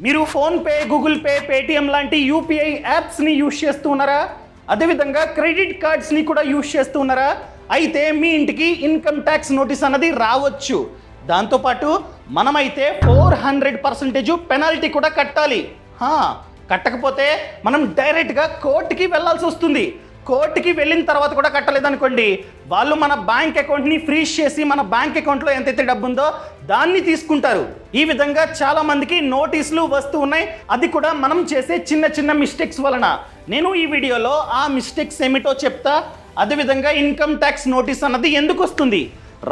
మీరు PhonePe, Google pay, Paytm లాంటి UPI యాప్స్ని యూజ్ చేస్తూ ఉన్నారా? అదేవిధంగా క్రెడిట్ కార్డ్స్ని కూడా యూజ్ చేస్తూ ఉన్నారా? అయితే మీ ఇంటికి ఇన్కమ్ ట్యాక్స్ నోటీస్ అన్నది రావచ్చు. దాంతోపాటు మనమైతే 400% పెనాల్టీ కూడా కట్టాలి. కట్టకపోతే మనం డైరెక్ట్గా కోర్టుకి వెళ్ళాల్సి వస్తుంది. కోర్టుకి వెళ్ళిన తర్వాత కూడా కట్టలేదనుకోండి, వాళ్ళు మన బ్యాంక్ అకౌంట్ని ఫ్రీజ్ చేసి మన బ్యాంక్ అకౌంట్లో ఎంతైతే డబ్బు ఉందో దాన్ని తీసుకుంటారు. ఈ విధంగా చాలా మందికి నోటీసులు వస్తూ ఉన్నాయి. అది కూడా మనం చేసే చిన్న చిన్న మిస్టేక్స్ వలన. నేను ఈ వీడియోలో ఆ మిస్టేక్స్ ఏమిటో చెప్తా. అదేవిధంగా ఇన్కమ్ ట్యాక్స్ నోటీస్ అన్నది ఎందుకు వస్తుంది,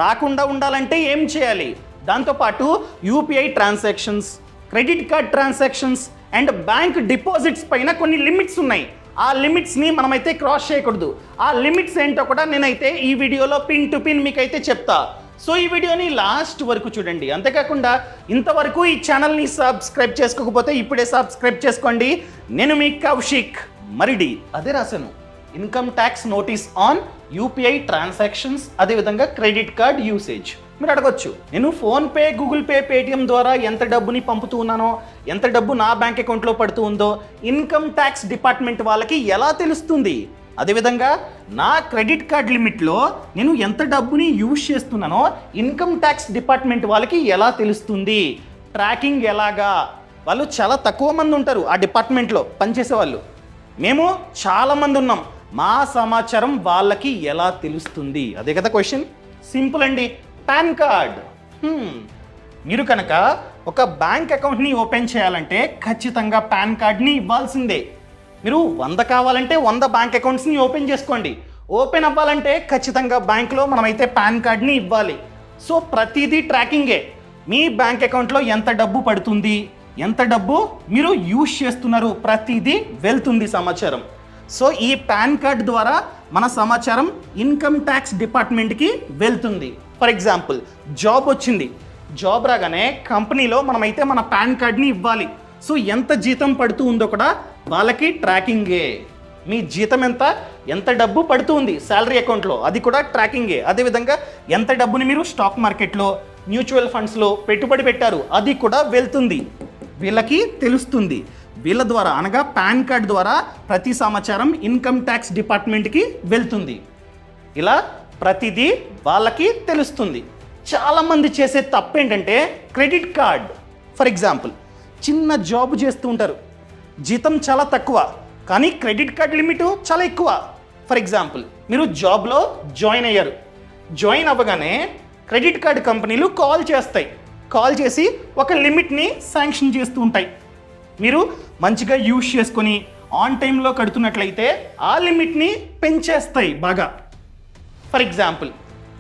రాకుండా ఉండాలంటే ఏం చేయాలి, దాంతోపాటు UPI transactions, credit card transactions and bank deposits పైన కొన్ని లిమిట్స్ ఉన్నాయి. ఆ లిమిట్స్ని మనమైతే క్రాస్ చేయకూడదు. ఆ లిమిట్స్ ఏంటో కూడా నేనైతే ఈ వీడియోలో పిన్ టు పిన్ మీకైతే చెప్తా. సో ఈ వీడియోని లాస్ట్ వరకు చూడండి. అంతేకాకుండా ఇంతవరకు ఈ ఛానల్ని సబ్స్క్రైబ్ చేసుకోకపోతే ఇప్పుడే సబ్స్క్రైబ్ చేసుకోండి. నేను మీ కౌశిక్ మరిడి. అదే రాశాను, income tax notice on UPI transactions, అదేవిధంగా క్రెడిట్ కార్డ్ యూసేజ్. మీరు అడగొచ్చు, నేను ఫోన్పే, గూగుల్ పే, పేటిఎం ద్వారా ఎంత డబ్బుని పంపుతూ ఉన్నానో, ఎంత డబ్బు నా బ్యాంక్ అకౌంట్లో పడుతూ ఉందో ఇన్కమ్ ట్యాక్స్ డిపార్ట్మెంట్ వాళ్ళకి ఎలా తెలుస్తుంది? అదేవిధంగా నా క్రెడిట్ కార్డ్ లిమిట్లో నేను ఎంత డబ్బుని యూజ్ చేస్తున్నానో ఇన్కమ్ ట్యాక్స్ డిపార్ట్మెంట్ వాళ్ళకి ఎలా తెలుస్తుంది? ట్రాకింగ్ ఎలాగా? వాళ్ళు చాలా తక్కువ మంది ఉంటారు ఆ డిపార్ట్మెంట్లో పనిచేసే వాళ్ళు. మేము చాలామంది ఉన్నాం. మా సమాచారం వాళ్ళకి ఎలా తెలుస్తుంది? అదే కదా క్వశ్చన్. సింపుల్ అండి, పాన్ కార్డ్. మీరు కనుక ఒక బ్యాంక్ అకౌంట్ని ఓపెన్ చేయాలంటే ఖచ్చితంగా పాన్ కార్డ్ని ఇవ్వాల్సిందే. మీరు 100 కావాలంటే 100 బ్యాంక్ అకౌంట్స్ని ఓపెన్ చేసుకోండి. ఓపెన్ అవ్వాలంటే ఖచ్చితంగా బ్యాంక్లో మనమైతే పాన్ కార్డ్ని ఇవ్వాలి. సో ప్రతిదీ ట్రాకింగే. మీ బ్యాంక్ అకౌంట్లో ఎంత డబ్బు పడుతుంది, ఎంత డబ్బు మీరు యూజ్ చేస్తున్నారు, ప్రతిదీ వెళ్తుంది సమాచారం. సో ఈ పాన్ కార్డ్ ద్వారా మన సమాచారం ఇన్కమ్ ట్యాక్స్ డిపార్ట్మెంట్కి వెళ్తుంది. ఫర్ ఎగ్జాంపుల్, జాబ్ వచ్చింది. జాబ్ రాగానే కంపెనీలో మనమైతే మన పాన్ కార్డ్ని ఇవ్వాలి. సో ఎంత జీతం పడుతూ ఉందో కూడా వాళ్ళకి ట్రాకింగే. మీ జీతం ఎంత డబ్బు పడుతూ ఉంది శాలరీ అకౌంట్లో, అది కూడా ట్రాకింగే. అదేవిధంగా ఎంత డబ్బుని మీరు స్టాక్ మార్కెట్లో, మ్యూచువల్ ఫండ్స్లో పెట్టుబడి పెట్టారు, అది కూడా వెళ్తుంది. వీళ్ళకి తెలుస్తుంది. వీళ్ళ ద్వారా అనగా పాన్ కార్డ్ ద్వారా ప్రతి సమాచారం ఇన్కమ్ ట్యాక్స్ డిపార్ట్మెంట్కి వెళ్తుంది. ఇలా ప్రతిదీ వాళ్ళకి తెలుస్తుంది. చాలామంది చేసే తప్పు ఏంటంటే క్రెడిట్ కార్డ్. ఫర్ ఎగ్జాంపుల్, చిన్న జాబ్ చేస్తూ ఉంటారు, జీతం చాలా తక్కువ, కానీ క్రెడిట్ కార్డ్ లిమిట్ చాలా ఎక్కువ. ఫర్ ఎగ్జాంపుల్, మీరు జాబ్లో జాయిన్ అయ్యారు. జాయిన్ అవ్వగానే క్రెడిట్ కార్డ్ కంపెనీలు కాల్ చేస్తాయి. కాల్ చేసి ఒక లిమిట్ని శాంక్షన్ చేస్తూ ఉంటాయి. మీరు మంచిగా యూజ్ చేసుకొని ఆన్ టైంలో కడుతున్నట్లయితే ఆ లిమిట్ని పెంచేస్తాయి బాగా. ఫర్ ఎగ్జాంపుల్,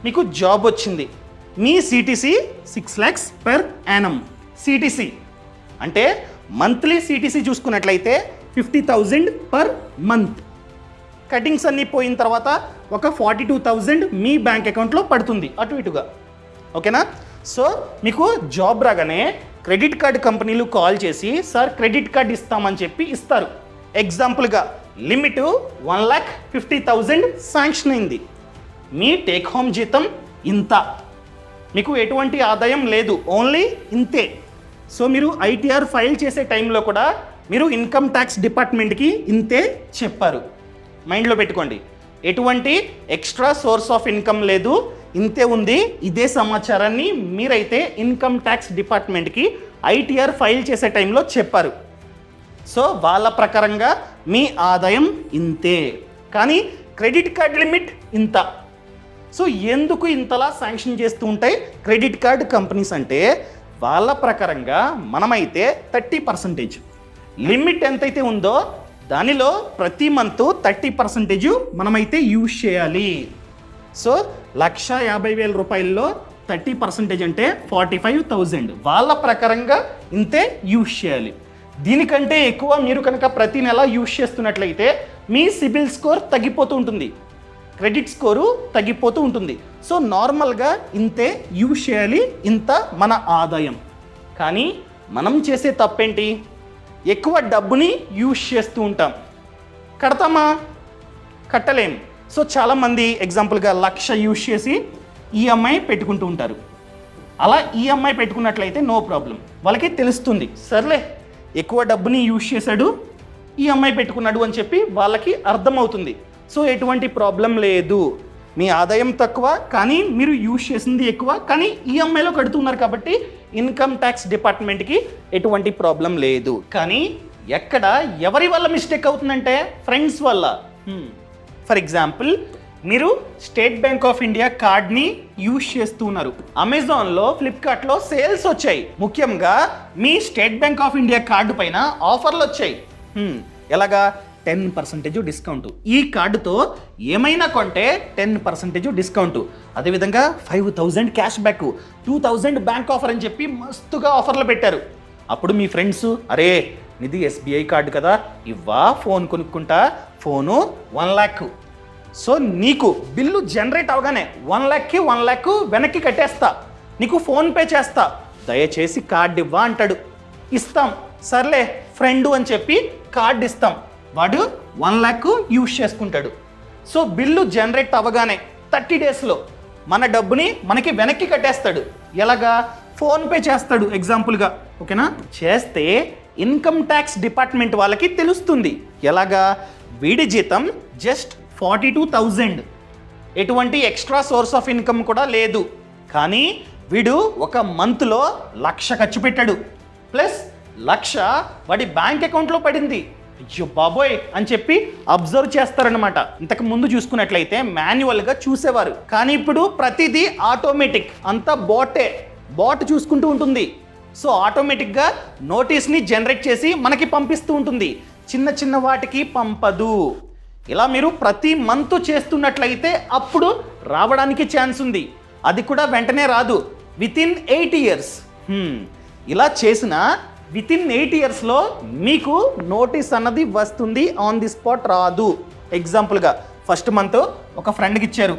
మీకు జాబ్ వచ్చింది, మీ CTC 6 lakhs per annum. CTC అంటే మంత్లీ సిటీసీ చూసుకున్నట్లయితే 50,000 పర్ మంత్. కటింగ్స్ అన్నీ పోయిన తర్వాత ఒక 42,000 మీ బ్యాంక్ అకౌంట్లో పడుతుంది అటు ఇటుగా. ఓకేనా? సో మీకు జాబ్ రాగానే క్రెడిట్ కార్డ్ కంపెనీలు కాల్ చేసి, సార్ క్రెడిట్ కార్డ్ ఇస్తామని చెప్పి ఇస్తారు. ఎగ్జాంపుల్గా లిమిట్ 1,50,000 శాంక్షన్ అయింది. మీ టేక్ హోమ్ జీతం ఇంత, మీకు ఎటువంటి ఆదాయం లేదు, ఓన్లీ ఇంతే. సో మీరు ఐటీఆర్ ఫైల్ చేసే టైంలో కూడా మీరు ఇన్కమ్ ట్యాక్స్ డిపార్ట్మెంట్కి ఇంతే చెప్పారు. మైండ్లో పెట్టుకోండి, ఎటువంటి ఎక్స్ట్రా సోర్స్ ఆఫ్ ఇన్కమ్ లేదు, ఇంతే ఉంది. ఇదే సమాచారాన్ని మీరైతే ఇన్కమ్ ట్యాక్స్ డిపార్ట్మెంట్కి ఐటీఆర్ ఫైల్ చేసే టైంలో చెప్పారు. సో వాళ్ళ ప్రకారంగా మీ ఆదాయం ఇంతే, కానీ క్రెడిట్ కార్డ్ లిమిట్ ఇంత. సో ఎందుకు ఇంతలా శాంక్షన్ చేస్తూ ఉంటాయి క్రెడిట్ కార్డ్ కంపెనీస్ అంటే, వాళ్ళ ప్రకారంగా మనమైతే 30% లిమిట్ ఎంతైతే ఉందో దానిలో ప్రతి మంత్ 30% మనమైతే యూజ్ చేయాలి. సో 1,50,000 రూపాయల్లో 30% అంటే 45,000 వాళ్ళ ప్రకారంగా ఇంతే యూజ్ చేయాలి. దీనికంటే ఎక్కువ మీరు కనుక ప్రతి నెల యూజ్ చేస్తున్నట్లయితే మీ సిబిల్ స్కోర్ తగ్గిపోతూ ఉంటుంది, క్రెడిట్ స్కోరు తగ్గిపోతూ ఉంటుంది. సో నార్మల్గా ఇంతే యూజ్ చేయాలి, ఇంత మన ఆదాయం. కానీ మనం చేసే తప్పేంటి, ఎక్కువ డబ్బుని యూజ్ చేస్తూ ఉంటాం. కడతామా? కట్టలేం. సో చాలామంది ఎగ్జాంపుల్గా 1,00,000 యూజ్ చేసి ఈఎంఐ పెట్టుకుంటూ ఉంటారు. అలా ఈఎంఐ పెట్టుకున్నట్లయితే నో ప్రాబ్లం, వాళ్ళకి తెలుస్తుంది, సర్లే ఎక్కువ డబ్బుని యూజ్ చేశాడు, ఈఎంఐ పెట్టుకున్నాడు అని చెప్పి వాళ్ళకి అర్థమవుతుంది. సో ఎటువంటి ప్రాబ్లం లేదు. మీ ఆదాయం తక్కువ కానీ మీరు యూజ్ చేసింది ఎక్కువ, కానీ ఈఎంఐలో కడుతున్నారు కాబట్టి ఇన్కమ్ ట్యాక్స్ డిపార్ట్మెంట్కి ఎటువంటి ప్రాబ్లం లేదు. కానీ ఎక్కడ ఎవరి వల్ల మిస్టేక్ అవుతుందంటే ఫ్రెండ్స్ వల్ల. ఫర్ ఎగ్జాంపుల్, మీరు స్టేట్ బ్యాంక్ ఆఫ్ ఇండియా కార్డ్ని యూజ్ చేస్తున్నారు. అమెజాన్లో, ఫ్లిప్కార్ట్లో సేల్స్ వచ్చాయి. ముఖ్యంగా మీ State Bank of India card పైన ఆఫర్లు వచ్చాయి. ఎలాగా? 10% డిస్కౌంట్. ఈ కార్డుతో ఏమైనా కొంటే 10% డిస్కౌంట్. అదేవిధంగా 5000 క్యాష్ బ్యాక్, 2000 బ్యాంక్ ఆఫర్ అని చెప్పి మస్తుగా ఆఫర్లు పెట్టారు. అప్పుడు మీ ఫ్రెండ్స్, అరే ఇది ఎస్బీఐ కార్డు కదా, ఇవ్వా ఫోన్ కొనుక్కుంటా, ఫోను 1 lakh. సో నీకు బిల్లు జనరేట్ అవగానే 1 lakhకి 1 lakh వెనక్కి కట్టేస్తా, నీకు ఫోన్పే చేస్తా, దయచేసి కార్డు ఇవ్వా అంటాడు. ఇస్తాం, సర్లే ఫ్రెండు అని చెప్పి కార్డు ఇస్తాం. వాడు 1 lakh యూజ్ చేసుకుంటాడు. సో బిల్లు జనరేట్ అవ్వగానే 30 daysలో మన డబ్బుని మనకి వెనక్కి కట్టేస్తాడు. ఎలాగా? ఫోన్పే చేస్తాడు ఎగ్జాంపుల్గా. ఓకేనా? చేస్తే ఇన్కమ్ ట్యాక్స్ డిపార్ట్మెంట్ వాళ్ళకి తెలుస్తుంది. ఎలాగా? వీడి జీతం జస్ట్ 42,000, ఎటువంటి ఎక్స్ట్రా సోర్స్ ఆఫ్ ఇన్కమ్ కూడా లేదు. కానీ వీడు ఒక మంత్లో 1,00,000 ఖర్చు పెట్టాడు, ప్లస్ 1,00,000 వాడి బ్యాంక్ అకౌంట్లో పడింది. అయ్యో బాబోయ్ అని చెప్పి అబ్జర్వ్ చేస్తారనమాట. ఇంతకు ముందు చూసుకున్నట్లయితే మాన్యువల్గా చూసేవారు, కానీ ఇప్పుడు ప్రతిదీ ఆటోమేటిక్, అంతా బాట్ చూసుకుంటూ ఉంటుంది. సో ఆటోమేటిక్గా నోటీస్ని జనరేట్ చేసి మనకి పంపిస్తూ ఉంటుంది. చిన్న చిన్న వాటికి పంపదు. ఇలా మీరు ప్రతి మంత్ చేస్తున్నట్లయితే అప్పుడు రావడానికి ఛాన్స్ ఉంది. అది కూడా వెంటనే రాదు, వితిన్ 8 years. ఇలా చేసిన వితిన్ 8 yearsలో మీకు నోటీస్ అన్నది వస్తుంది, ఆన్ ది స్పాట్ రాదు. ఎగ్జాంపుల్గా ఫస్ట్ మంత్ ఒక ఫ్రెండ్కి ఇచ్చారు,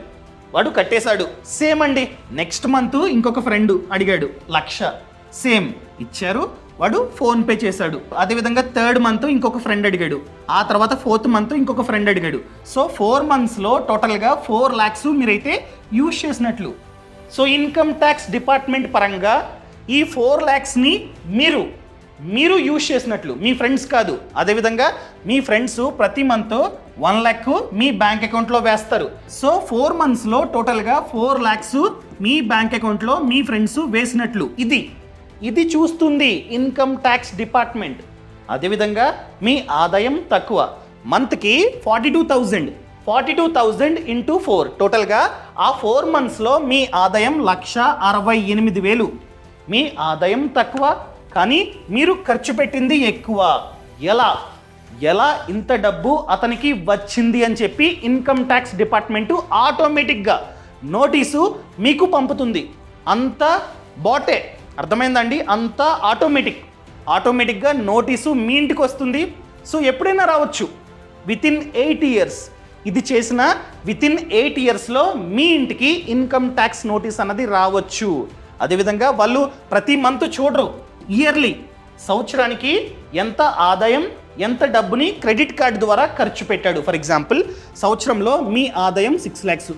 వాడు కట్టేశాడు. సేమ్ అండి, నెక్స్ట్ మంత్ ఇంకొక ఫ్రెండ్ అడిగాడు 1,00,000, సేమ్ ఇచ్చారు, వాడు ఫోన్పే చేశాడు. అదేవిధంగా థర్డ్ మంత్ ఇంకొక ఫ్రెండ్ అడిగాడు, ఆ తర్వాత 4th month ఇంకొక ఫ్రెండ్ అడిగాడు. సో 4 monthsలో టోటల్గా 4 lakhs మీరైతే యూజ్ చేసినట్లు. సో ఇన్కమ్ ట్యాక్స్ డిపార్ట్మెంట్ పరంగా ఈ 4 lakhsని మీరు యూజ్ చేసినట్లు, మీ ఫ్రెండ్స్ కాదు. అదేవిధంగా మీ ఫ్రెండ్స్ ప్రతి మంత్ 1 lakh మీ బ్యాంక్ అకౌంట్లో వేస్తారు. సో 4 monthsలో టోటల్గా 4 lakhs మీ బ్యాంక్ అకౌంట్లో మీ ఫ్రెండ్స్ వేసినట్లు. ఇది చూస్తుంది ఇన్కమ్ ట్యాక్స్ డిపార్ట్మెంట్. అదేవిధంగా మీ ఆదాయం తక్కువ, మంత్కి 42,000 ఇంటూ 4, టోటల్గా ఆ 4 monthsలో మీ ఆదాయం 1,68,000. మీ ఆదాయం తక్కువ కానీ మీరు ఖర్చు పెట్టింది ఎక్కువ. ఎలా ఇంత డబ్బు అతనికి వచ్చింది అని చెప్పి ఇన్కమ్ ట్యాక్స్ డిపార్ట్మెంటు ఆటోమేటిక్గా నోటీసు మీకు పంపుతుంది. అంతా బాటే, అర్థమైందండి? అంతా ఆటోమేటిక్గా నోటీసు మీ ఇంటికి వస్తుంది. సో ఎప్పుడైనా రావచ్చు, వితిన్ 8 years. ఇది చేసిన వితిన్ 8 yearsలో మీ ఇంటికి ఇన్కమ్ ట్యాక్స్ నోటీస్ అన్నది రావచ్చు. అదేవిధంగా వాళ్ళు ప్రతి మంత్ చూడరు, ఇయర్లీ, సంవత్సరానికి ఎంత ఆదాయం, ఎంత డబ్బుని క్రెడిట్ కార్డు ద్వారా ఖర్చు పెట్టాడు. ఫర్ ఎగ్జాంపుల్, సంవత్సరంలో మీ ఆదాయం 6 lakhs,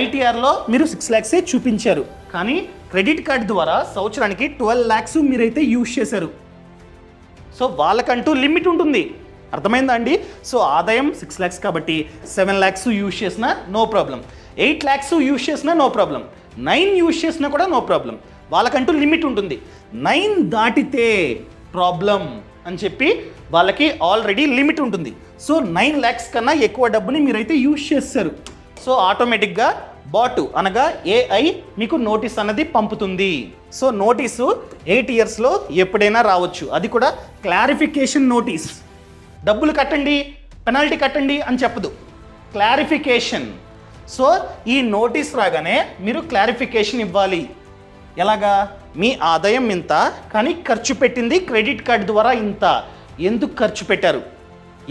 ఐటీఆర్లో మీరు 6 lakhs చూపించారు, కానీ క్రెడిట్ కార్డు ద్వారా సంవత్సరానికి 12 lakhs మీరైతే యూజ్ చేశారు. సో వాళ్ళకంటూ లిమిట్ ఉంటుంది, అర్థమైందా అండి? సో ఆదాయం 6 lakhs కాబట్టి 7 lakhs యూజ్ చేసినా నో ప్రాబ్లం, 8 lakhs యూజ్ చేసినా నో ప్రాబ్లం, 9 యూజ్ చేసినా కూడా నో ప్రాబ్లం. వాళ్ళకంటూ లిమిట్ ఉంటుంది. 9 దాటితే ప్రాబ్లం అని చెప్పి వాళ్ళకి ఆల్రెడీ లిమిట్ ఉంటుంది. సో 9 lakhs కన్నా ఎక్కువ డబ్బుని మీరైతే యూజ్ చేస్తారు. సో ఆటోమేటిక్గా బాటు అనగా ఏఐ మీకు నోటీస్ అన్నది పంపుతుంది. సో నోటీసు 8 yearsలో ఎప్పుడైనా రావచ్చు. అది కూడా క్లారిఫికేషన్ నోటీస్. డబ్బులు కట్టండి, పెనాల్టీ కట్టండి అని చెప్పదు, క్లారిఫికేషన్. సో ఈ నోటీస్ రాగానే మీరు క్లారిఫికేషన్ ఇవ్వాలి. ఎలాగా? మీ ఆదాయం ఇంత కానీ ఖర్చు పెట్టింది క్రెడిట్ కార్డు ద్వారా ఇంత, ఎందుకు ఖర్చు పెట్టారు,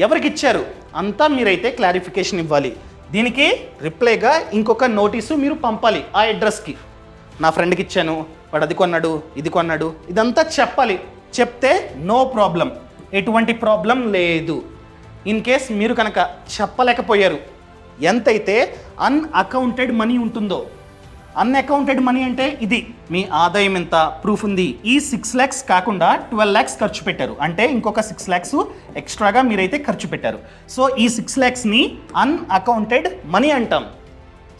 ఎవరికి ఇచ్చారు, అంతా మీరైతే క్లారిఫికేషన్ ఇవ్వాలి. దీనికి రిప్లైగా ఇంకొక నోటీసు మీరు పంపాలి ఆ అడ్రస్కి. నా ఫ్రెండ్కి ఇచ్చాను, వాడు అది కొన్నాడు, ఇది కొన్నాడు, ఇదంతా చెప్పాలి. చెప్తే నో ప్రాబ్లం, ఎటువంటి ప్రాబ్లం లేదు. ఇన్ కేస్ మీరు కనుక చెప్పలేకపోయారు, ఎంతైతే అన్అకౌంటెడ్ మనీ ఉంటుందో అన్అకౌంటెడ్ మనీ అంటే ఇది. మీ ఆదాయం ఎంత ప్రూఫ్ ఉంది. ఈ 6 lakhs కాకుండా 12 lakhs ఖర్చు పెట్టారు అంటే ఇంకొక 6 lakhs ఎక్స్ట్రాగా మీరైతే ఖర్చు పెట్టారు. సో ఈ 6 lakhsని అన్అకౌంటెడ్ మనీ అంటాం.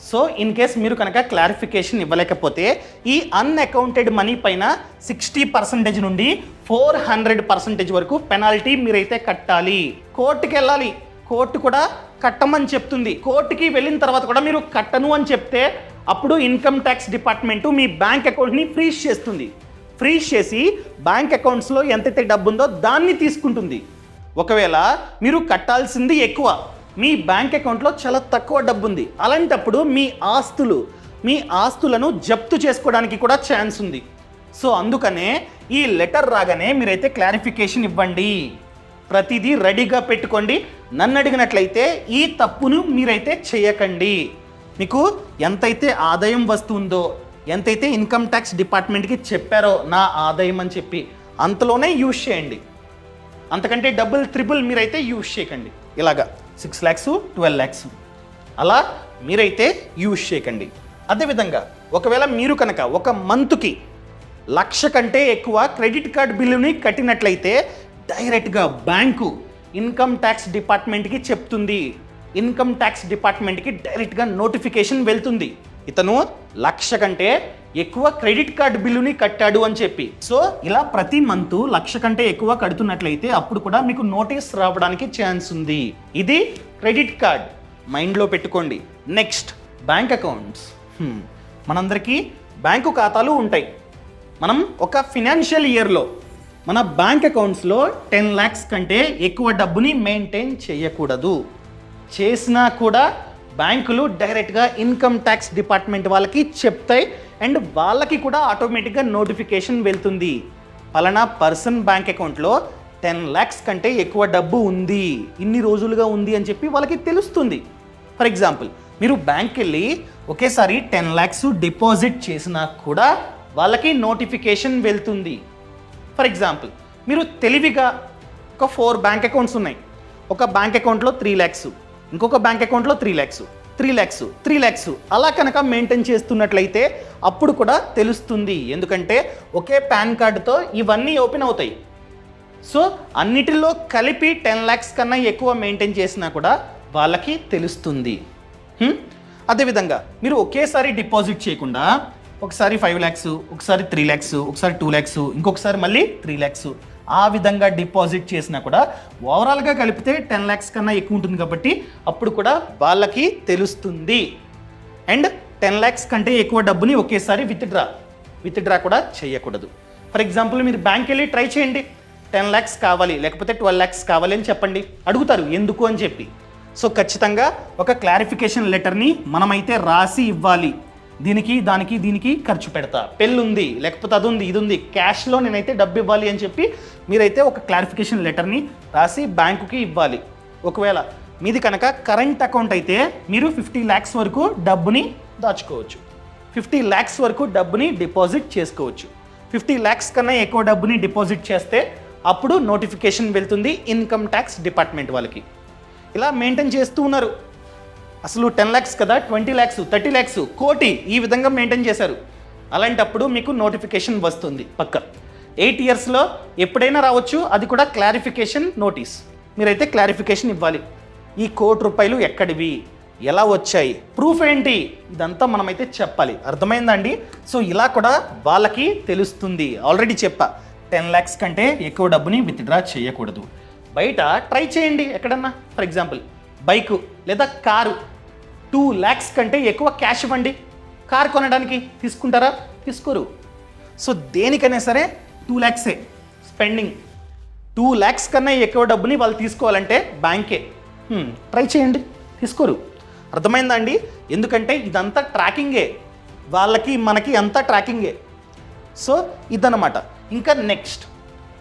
సో ఇన్ కేస్ మీరు కనుక క్లారిఫికేషన్ ఇవ్వలేకపోతే ఈ అన్అకౌంటెడ్ మనీ పైన 60% నుండి 400% వరకు పెనాల్టీ మీరైతే కట్టాలి. కోర్టుకి వెళ్ళాలి, కోర్టు కూడా కట్టమని చెప్తుంది. కోర్టుకి వెళ్ళిన తర్వాత కూడా మీరు కట్టను అని చెప్తే అప్పుడు ఇన్కమ్ ట్యాక్స్ డిపార్ట్మెంట్ మీ బ్యాంక్ అకౌంట్ని ఫ్రీజ్ చేస్తుంది. ఫ్రీజ్ చేసి బ్యాంక్ అకౌంట్స్లో ఎంతైతే డబ్బు ఉందో దాన్ని తీసుకుంటుంది. ఒకవేళ మీరు కట్టాల్సింది ఎక్కువ, మీ బ్యాంక్ అకౌంట్లో చాలా తక్కువ డబ్బు ఉంది, అలాంటప్పుడు మీ ఆస్తులను జప్తు చేసుకోవడానికి కూడా ఛాన్స్ ఉంది. సో అందుకనే ఈ లెటర్ రాగానే మీరైతే క్లారిఫికేషన్ ఇవ్వండి. ప్రతిదీ రెడీగా పెట్టుకోండి. నన్ను అడిగినట్లయితే ఈ తప్పును మీరైతే చేయకండి. మీకు ఎంతైతే ఆదాయం వస్తుందో, ఎంతైతే ఇన్కమ్ ట్యాక్స్ డిపార్ట్మెంట్కి చెప్పారో నా ఆదాయం అని చెప్పి, అంతలోనే యూజ్ చేయండి. అంతకంటే డబుల్ త్రిబుల్ మీరైతే యూజ్ చేయకండి. ఇలాగా 6 lakhs 12 lakhs అలా మీరైతే యూజ్ చేయకండి. అదేవిధంగా ఒకవేళ మీరు కనుక ఒక మంత్కి 1,00,000 కంటే ఎక్కువ క్రెడిట్ కార్డ్ బిల్లుని కట్టినట్లయితే డైరెక్ట్గా బ్యాంకు ఇన్కమ్ ట్యాక్స్ డిపార్ట్మెంట్కి చెప్తుంది. ఇన్కమ్ ట్యాక్స్ డిపార్ట్మెంట్కి డైరెక్ట్గా నోటిఫికేషన్ వెళ్తుంది, ఇతను 1,00,000 కంటే ఎక్కువ క్రెడిట్ కార్డ్ బిల్లుని కట్టాడు అని చెప్పి. సో ఇలా ప్రతి మంత్ 1,00,000 కంటే ఎక్కువ కడుతున్నట్లయితే అప్పుడు కూడా మీకు నోటీస్ రావడానికి ఛాన్స్ ఉంది. ఇది క్రెడిట్ కార్డ్, మైండ్లో పెట్టుకోండి. Next bank accounts. మనందరికీ బ్యాంకు ఖాతాలు ఉంటాయి. మనం ఒక ఫినాన్షియల్ ఇయర్లో మన బ్యాంక్ అకౌంట్స్లో 10 lakhs కంటే ఎక్కువ డబ్బుని మెయింటైన్ చేయకూడదు. చేసినా కూడా బ్యాంకులు డైరెక్ట్గా ఇన్కమ్ ట్యాక్స్ డిపార్ట్మెంట్ వాళ్ళకి చెప్తాయి అండ్ వాళ్ళకి కూడా ఆటోమేటిక్గా నోటిఫికేషన్ వెళ్తుంది. పలానా పర్సన్ బ్యాంక్ అకౌంట్లో 10 lakhs కంటే ఎక్కువ డబ్బు ఉంది, ఇన్ని రోజులుగా ఉంది అని చెప్పి వాళ్ళకి తెలుస్తుంది. ఫర్ ఎగ్జాంపుల్ మీరు బ్యాంక్కి వెళ్ళి ఒకేసారి 10 lakhs డిపాజిట్ చేసినా కూడా వాళ్ళకి నోటిఫికేషన్ వెళ్తుంది. ఫర్ ఎగ్జాంపుల్ మీరు తెలివిగా ఒక 4 బ్యాంక్ అకౌంట్స్ ఉన్నాయి. ఒక బ్యాంక్ అకౌంట్లో 3 lakhs, ఇంకొక బ్యాంక్ అకౌంట్లో 3 lakhs, 3 lakhs, 3 lakhs అలా కనుక మెయింటైన్ చేస్తున్నట్లయితే అప్పుడు కూడా తెలుస్తుంది. ఎందుకంటే ఒకే పాన్ కార్డుతో ఇవన్నీ ఓపెన్ అవుతాయి. సో అన్నిటిలో కలిపి 10 lakhs కన్నా ఎక్కువ మెయింటైన్ చేసినా కూడా వాళ్ళకి తెలుస్తుంది. అదేవిధంగా మీరు ఒకేసారి డిపాజిట్ చేయకుండా ఒకసారి 5 lakhs, ఒకసారి 3 lakhs, ఒకసారి 2 lakhs, ఇంకొకసారి మళ్ళీ 3 lakhs ఆ విధంగా డిపాజిట్ చేసినా కూడా ఓవరాల్గా కలిపితే 10 lakhs కన్నా ఎక్కువ ఉంటుంది కాబట్టి అప్పుడు కూడా వాళ్ళకి తెలుస్తుంది. అండ్ 10 lakhs కంటే ఎక్కువ డబ్బుని ఒకేసారి విత్డ్రా కూడా చేయకూడదు. ఫర్ ఎగ్జాంపుల్ మీరు బ్యాంక్ వెళ్ళి ట్రై చేయండి, 10 lakhs కావాలి లేకపోతే 12 lakhs కావాలి అని చెప్పండి, అడుగుతారు ఎందుకు అని చెప్పి. సో ఖచ్చితంగా ఒక క్లారిఫికేషన్ లెటర్ని మనమైతే రాసి ఇవ్వాలి. దీనికి ఖర్చు పెడతా, పెళ్ళి ఉంది లేకపోతే అది ఉంది ఇది ఉంది, క్యాష్లో నేనైతే డబ్బు ఇవ్వాలి అని చెప్పి మీరైతే ఒక క్లారిఫికేషన్ లెటర్ని రాసి బ్యాంకుకి ఇవ్వాలి. ఒకవేళ మీది కనుక కరెంట్ అకౌంట్ అయితే మీరు 50 lakhs వరకు డబ్బుని దాచుకోవచ్చు, 50 lakhs వరకు డబ్బుని డిపాజిట్ చేసుకోవచ్చు. 50 lakhs కన్నా ఎక్కువ డబ్బుని డిపాజిట్ చేస్తే అప్పుడు నోటిఫికేషన్ వెళ్తుంది ఇన్కమ్ ట్యాక్స్ డిపార్ట్మెంట్ వాళ్ళకి. ఇలా మెయింటైన్ చేస్తూ ఉన్నారు. అసలు 10 lakhs కదా, 20 lakhs, 30 lakhs, కోటి ఈ విధంగా మెయింటైన్ చేశారు. అలాంటప్పుడు మీకు నోటిఫికేషన్ వస్తుంది పక్క. 8 yearsలో ఎప్పుడైనా రావచ్చు, అది కూడా క్లారిఫికేషన్ నోటీస్. మీరైతే క్లారిఫికేషన్ ఇవ్వాలి. ఈ ₹1,00,00,000 ఎక్కడివి, ఎలా వచ్చాయి, ప్రూఫ్ ఏంటి, ఇదంతా మనమైతే చెప్పాలి. అర్థమైందండి? సో ఇలా కూడా వాళ్ళకి తెలుస్తుంది. ఆల్రెడీ చెప్పా 10 lakhs కంటే ఎక్కువ డబ్బుని విత్డ్రా చేయకూడదు. బయట ట్రై చేయండి ఎక్కడన్నా. ఫర్ ఎగ్జాంపుల్ బైకు లేదా కారు 2 lakhs కంటే ఎక్కువ క్యాష్ ఇవ్వండి, కార్ కొనడానికి తీసుకుంటారా? తీసుకోరు. సో దేనికైనా సరే 2 lakhs స్పెండింగ్. 2 lakhs కన్నా ఎక్కువ డబ్బుని వాళ్ళు తీసుకోవాలంటే బ్యాంకే. ట్రై చేయండి, తీసుకోరు. అర్థమైందా అండి? ఎందుకంటే ఇదంతా ట్రాకింగే, వాళ్ళకి మనకి అంతా ట్రాకింగే. సో ఇదన్నమాట. ఇంకా నెక్స్ట్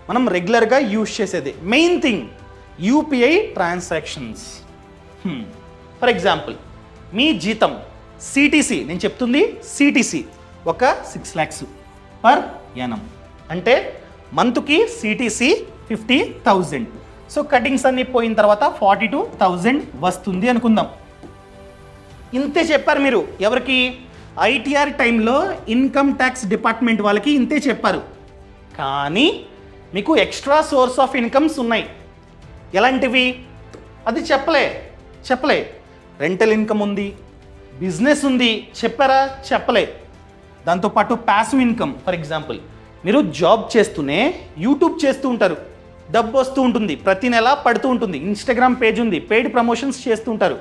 మనం రెగ్యులర్గా యూజ్ చేసేది main thing UPI transactions. For example మీ జీతం సిటీసీ, నేను చెప్తుంది సిటీసీ ఒక 6 lakhs పర్ యానం అంటే మంత్కి సిటీసీ 50,000. సో కటింగ్స్ అన్నీ పోయిన తర్వాత 42,000 వస్తుంది అనుకుందాం. ఇంతే చెప్పారు మీరు. ఎవరికి? ఐటీఆర్ టైంలో ఇన్కమ్ ట్యాక్స్ డిపార్ట్మెంట్ వాళ్ళకి ఇంతే చెప్పారు. కానీ మీకు ఎక్స్ట్రా సోర్స్ ఆఫ్ ఇన్కమ్స్ ఉన్నాయి. ఎలాంటివి అది చెప్పలే. రెంటల్ ఇన్కమ్ ఉంది, బిజినెస్ ఉంది, చెప్పారా? చెప్పలే. దాంతోపాటు ప్యాసివ్ ఇన్కమ్, ఫర్ ఎగ్జాంపుల్ మీరు జాబ్ చేస్తూనే యూట్యూబ్ చేస్తూ ఉంటారు, డబ్బు వస్తూ ఉంటుంది, ప్రతి నెల పడుతూ ఉంటుంది. ఇన్స్టాగ్రామ్ పేజ్ ఉంది, పెయిడ్ ప్రమోషన్స్ చేస్తూ ఉంటారు,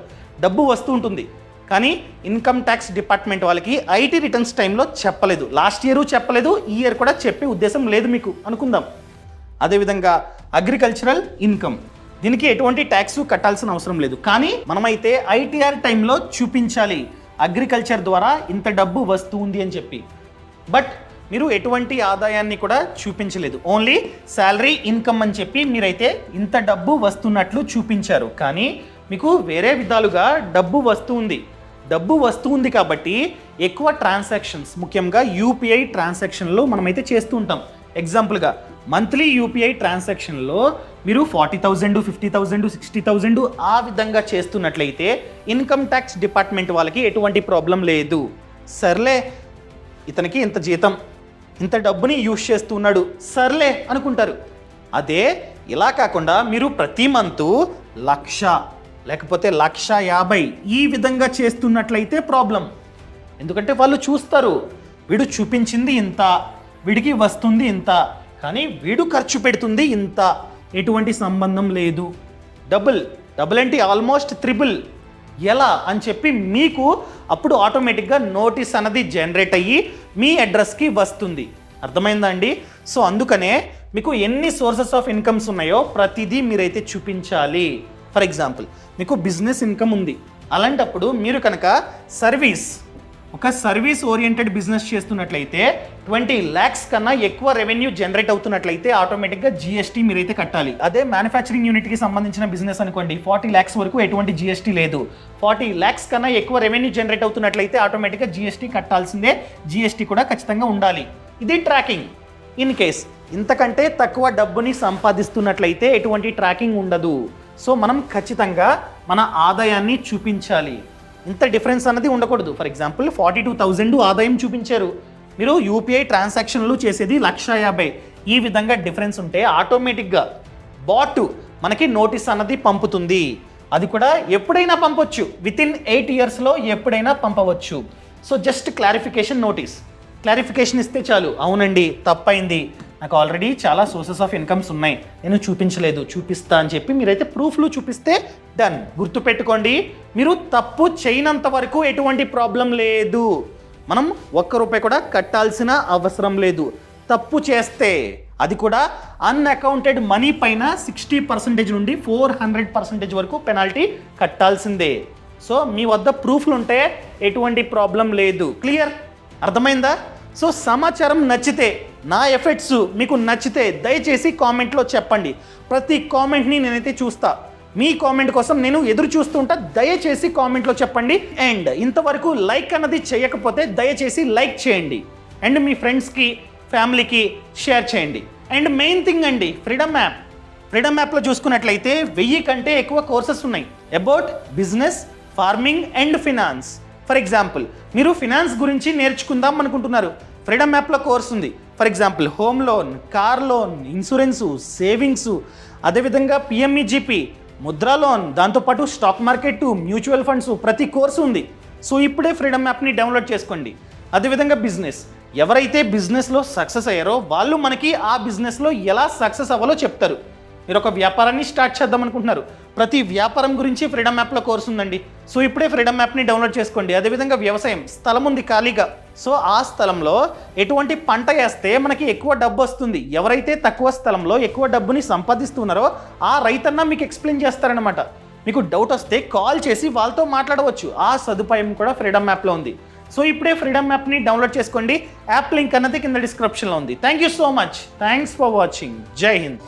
డబ్బు వస్తూ ఉంటుంది. కానీ ఇన్కమ్ ట్యాక్స్ డిపార్ట్మెంట్ వాళ్ళకి ఐటీ రిటర్న్స్ టైంలో చెప్పలేదు. లాస్ట్ ఇయర్ చెప్పలేదు, ఈ ఇయర్ కూడా చెప్పే ఉద్దేశం లేదు మీకు అనుకుందాం. అదేవిధంగా అగ్రికల్చరల్ ఇన్కమ్, దీనికి ఎటువంటి ట్యాక్స్ కట్టాల్సిన అవసరం లేదు. కానీ మనమైతే ఐటీఆర్ టైంలో చూపించాలి అగ్రికల్చర్ ద్వారా ఇంత డబ్బు వస్తుంది అని చెప్పి. బట్ మీరు ఎటువంటి ఆదాయాన్ని కూడా చూపించలేదు, ఓన్లీ శాలరీ ఇన్కమ్ అని చెప్పి మీరైతే ఇంత డబ్బు వస్తున్నట్లు చూపించారు. కానీ మీకు వేరే విధాలుగా డబ్బు వస్తుంది కాబట్టి ఎక్కువ ట్రాన్సాక్షన్స్, ముఖ్యంగా యూపీఐ ట్రాన్సాక్షన్లో మనమైతే చేస్తూ ఉంటాం. ఎగ్జాంపుల్గా మంత్లీ యూపీఐ ట్రాన్సాక్షన్లో మీరు 40,000, 50,000, 60,000 ఆ విధంగా చేస్తున్నట్లయితే ఇన్కమ్ ట్యాక్స్ డిపార్ట్మెంట్ వాళ్ళకి ఎటువంటి ప్రాబ్లం లేదు. సర్లే ఇతనికి ఇంత జీతం, ఇంత డబ్బుని యూజ్ చేస్తున్నాడు, సర్లే అనుకుంటారు. అదే ఇలా కాకుండా మీరు ప్రతి మంతు 1,00,000 లేకపోతే 1,50,000 ఈ విధంగా చేస్తున్నట్లయితే ప్రాబ్లం. ఎందుకంటే వాళ్ళు చూస్తారు, వీడు చూపించింది ఇంత, వీడికి వస్తుంది ఇంత, కానీ వీడు ఖర్చు పెడుతుంది ఇంత, ఎటువంటి సంబంధం లేదు. డబుల్ అంటే ఆల్మోస్ట్ త్రిబుల్ ఎలా అని చెప్పి మీకు అప్పుడు ఆటోమేటిక్గా నోటీస్ అన్నది జనరేట్ అయ్యి మీ అడ్రస్కి వస్తుంది. అర్థమైందా అండి? సో అందుకనే మీకు ఎన్ని సోర్సెస్ ఆఫ్ ఇన్కమ్స్ ఉన్నాయో ప్రతిదీ మీరైతే చూపించాలి. ఫర్ ఎగ్జాంపుల్ మీకు బిజినెస్ ఇన్కమ్ ఉంది, అలాంటప్పుడు మీరు కనుక ఒక సర్వీస్ ఓరియంటెడ్ బిజినెస్ చేస్తున్నట్లయితే 20 lakhs కన్నా ఎక్కువ రెవెన్యూ జనరేట్ అవుతున్నట్లయితే ఆటోమేటిక్గా జిఎస్టీ మీరైతే కట్టాలి. అదే మ్యానుఫ్యాక్చరింగ్ యూనిట్కి సంబంధించిన బిజినెస్ అనుకోండి, 40 lakhs వరకు ఎటువంటి జిఎస్టీ లేదు. 40 lakhs కన్నా ఎక్కువ రెవెన్యూ జనరేట్ అవుతున్నట్లయితే ఆటోమేటిక్గా జిఎస్టీ కట్టాల్సిందే, జిఎస్టీ కూడా ఖచ్చితంగా ఉండాలి. ఇది ట్రాకింగ్. ఇన్ కేస్ ఇంతకంటే తక్కువ డబ్బుని సంపాదిస్తున్నట్లయితే ఎటువంటి ట్రాకింగ్ ఉండదు. సో మనం ఖచ్చితంగా మన ఆదాయాన్ని చూపించాలి. ఇంత డిఫరెన్స్ అన్నది ఉండకూడదు. ఫర్ ఎగ్జాంపుల్ 42,000 ఆదాయం చూపించారు, మీరు యూపీఐ ట్రాన్సాక్షన్లు చేసేది 1,50,000. ఈ విధంగా డిఫరెన్స్ ఉంటే ఆటోమేటిక్గా బాట్ మనకి నోటీస్ అన్నది పంపుతుంది. అది కూడా ఎప్పుడైనా పంపొచ్చు, వితిన్ 8 yearsలో ఎప్పుడైనా పంపవచ్చు. సో జస్ట్ క్లారిఫికేషన్ ఇస్తే చాలు, అవునండి తప్పైంది, నాకు ఆల్రెడీ చాలా సోర్సెస్ ఆఫ్ ఇన్కమ్స్ ఉన్నాయి, నేను చూపించలేదు, చూపిస్తా అని చెప్పి మీరైతే ప్రూఫ్లు చూపిస్తే డన్. గుర్తుపెట్టుకోండి, మీరు తప్పు చేయనంత వరకు ఎటువంటి ప్రాబ్లం లేదు. మనం ₹1 కూడా కట్టాల్సిన అవసరం లేదు. తప్పు చేస్తే అది కూడా అన్అకౌంటెడ్ మనీ పైన 60% నుండి 400% వరకు పెనాల్టీ కట్టాల్సిందే. సో మీ వద్ద ప్రూఫ్లు ఉంటే ఎటువంటి ప్రాబ్లం లేదు. క్లియర్? అర్థమైందా? సో సమాచారం నచ్చితే, నా ఎఫర్ట్స్ మీకు నచ్చితే దయచేసి కామెంట్లో చెప్పండి. ప్రతి కామెంట్ని నేనైతే చూస్తా, మీ కామెంట్ కోసం నేను ఎదురు చూస్తుంటా. దయచేసి కామెంట్లో చెప్పండి. అండ్ ఇంతవరకు లైక్ అన్నది చేయకపోతే దయచేసి లైక్ చేయండి, అండ్ మీ ఫ్రెండ్స్కి, ఫ్యామిలీకి షేర్ చేయండి. అండ్ మెయిన్ థింగ్ అండి, ఫ్రీడమ్ యాప్లో చూసుకున్నట్లయితే 1000 కంటే ఎక్కువ కోర్సెస్ ఉన్నాయి about business, farming and finance. For example మీరు ఫినాన్స్ గురించి నేర్చుకుందాం అనుకుంటున్నారు, ఫ్రీడమ్ యాప్లో కోర్స్ ఉంది. For example home loan, car loan, insurance, savings, అదేవిధంగా పిఎంఈజీపీ, ముద్రా లోన్, దాంతోపాటు స్టాక్ మార్కెట్, మ్యూచువల్ ఫండ్స్, ప్రతి కోర్సు ఉంది. సో ఇప్పుడే ఫ్రీడమ్ యాప్ని డౌన్లోడ్ చేసుకోండి. అదేవిధంగా బిజినెస్, ఎవరైతే బిజినెస్లో సక్సెస్ అయ్యారో వాళ్ళు మనకి ఆ బిజినెస్లో ఎలా సక్సెస్ అవ్వాలో చెప్తారు. మీరు ఒక వ్యాపారాన్ని స్టార్ట్ చేద్దాం అనుకుంటున్నారు, ప్రతి వ్యాపారం గురించి ఫ్రీడమ్ యాప్లో కోర్సు ఉందండి. సో ఇప్పుడే ఫ్రీడమ్ యాప్ని డౌన్లోడ్ చేసుకోండి. అదేవిధంగా వ్యవసాయం, స్థలం ఉంది ఖాళీగా, సో ఆ స్థలంలో ఎటువంటి పంట వేస్తే మనకి ఎక్కువ డబ్బు వస్తుంది, ఎవరైతే తక్కువ స్థలంలో ఎక్కువ డబ్బుని సంపాదిస్తున్నారో ఆ రైతన్న మీకు ఎక్స్ప్లెయిన్ చేస్తారనమాట. మీకు డౌట్ వస్తే కాల్ చేసి వాళ్ళతో మాట్లాడవచ్చు. ఆ సదుపాయం కూడా ఫ్రీడమ్ యాప్లో ఉంది. సో ఇప్పుడే ఫ్రీడమ్ యాప్ని డౌన్లోడ్ చేసుకోండి. యాప్ లింక్ అన్నది కింద డిస్క్రిప్షన్లో ఉంది. Thank you so much. Thanks for watching. జై హింద్.